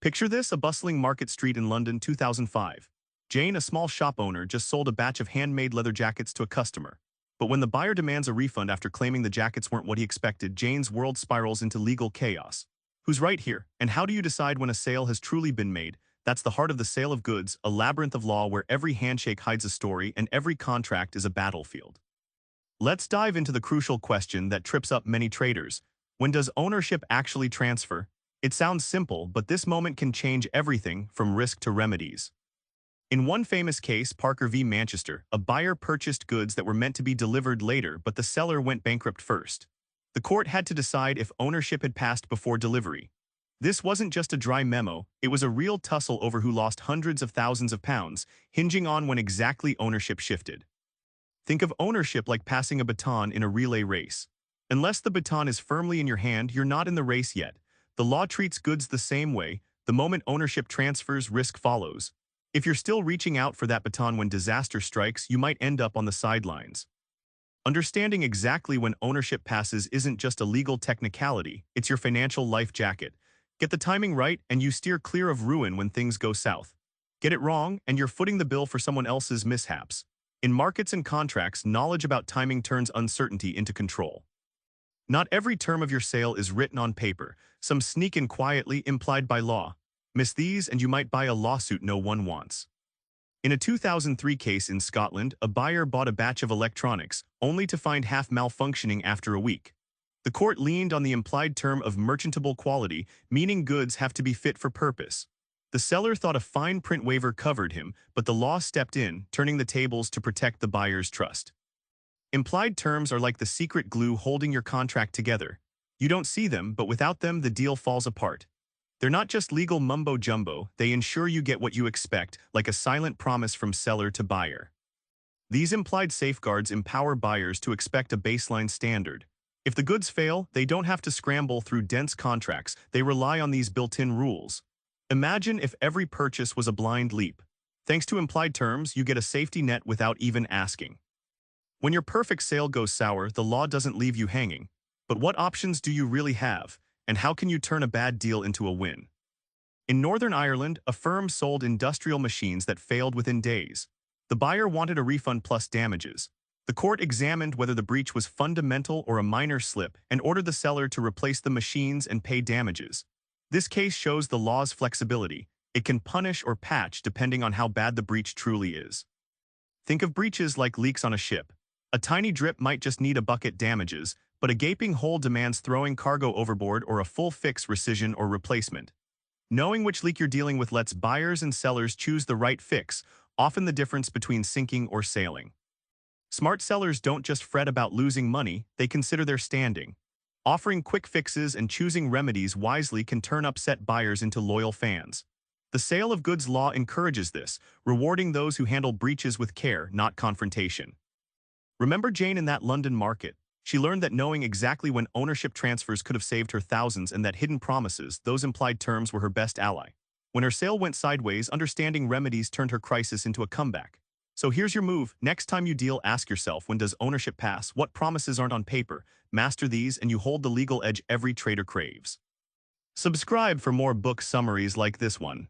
Picture this, a bustling market street in London, 2005. Jane, a small shop owner, just sold a batch of handmade leather jackets to a customer. But when the buyer demands a refund after claiming the jackets weren't what he expected, Jane's world spirals into legal chaos. Who's right here? And how do you decide when a sale has truly been made? That's the heart of the sale of goods, a labyrinth of law where every handshake hides a story and every contract is a battlefield. Let's dive into the crucial question that trips up many traders. When does ownership actually transfer? It sounds simple, but this moment can change everything from risk to remedies. In one famous case, Parker v. Manchester, a buyer purchased goods that were meant to be delivered later, but the seller went bankrupt first. The court had to decide if ownership had passed before delivery. This wasn't just a dry memo, it was a real tussle over who lost hundreds of thousands of pounds, hinging on when exactly ownership shifted. Think of ownership like passing a baton in a relay race. Unless the baton is firmly in your hand, you're not in the race yet. The law treats goods the same way. The moment ownership transfers, risk follows. If you're still reaching out for that baton when disaster strikes, you might end up on the sidelines. Understanding exactly when ownership passes isn't just a legal technicality, it's your financial life jacket. Get the timing right and you steer clear of ruin when things go south. Get it wrong and you're footing the bill for someone else's mishaps. In markets and contracts, knowledge about timing turns uncertainty into control. Not every term of your sale is written on paper. Some sneak in quietly, implied by law. Miss these and you might buy a lawsuit no one wants. In a 2003 case in Scotland, a buyer bought a batch of electronics, only to find half malfunctioning after a week. The court leaned on the implied term of merchantable quality, meaning goods have to be fit for purpose. The seller thought a fine print waiver covered him, but the law stepped in, turning the tables to protect the buyer's trust. Implied terms are like the secret glue holding your contract together. You don't see them, but without them, the deal falls apart. They're not just legal mumbo-jumbo, they ensure you get what you expect, like a silent promise from seller to buyer. These implied safeguards empower buyers to expect a baseline standard. If the goods fail, they don't have to scramble through dense contracts, they rely on these built-in rules. Imagine if every purchase was a blind leap. Thanks to implied terms, you get a safety net without even asking. When your perfect sale goes sour, the law doesn't leave you hanging. But what options do you really have, and how can you turn a bad deal into a win? In Northern Ireland, a firm sold industrial machines that failed within days. The buyer wanted a refund plus damages. The court examined whether the breach was fundamental or a minor slip and ordered the seller to replace the machines and pay damages. This case shows the law's flexibility. It can punish or patch depending on how bad the breach truly is. Think of breaches like leaks on a ship. A tiny drip might just need a bucket damages, but a gaping hole demands throwing cargo overboard or a full fix rescission or replacement. Knowing which leak you're dealing with lets buyers and sellers choose the right fix, often the difference between sinking or sailing. Smart sellers don't just fret about losing money, they consider their standing. Offering quick fixes and choosing remedies wisely can turn upset buyers into loyal fans. The sale of goods law encourages this, rewarding those who handle breaches with care, not confrontation. Remember Jane in that London market? She learned that knowing exactly when ownership transfers could have saved her thousands and that hidden promises, those implied terms, were her best ally. When her sale went sideways, understanding remedies turned her crisis into a comeback. So here's your move. Next time you deal, ask yourself, when does ownership pass? What promises aren't on paper? Master these and you hold the legal edge every trader craves. Subscribe for more book summaries like this one.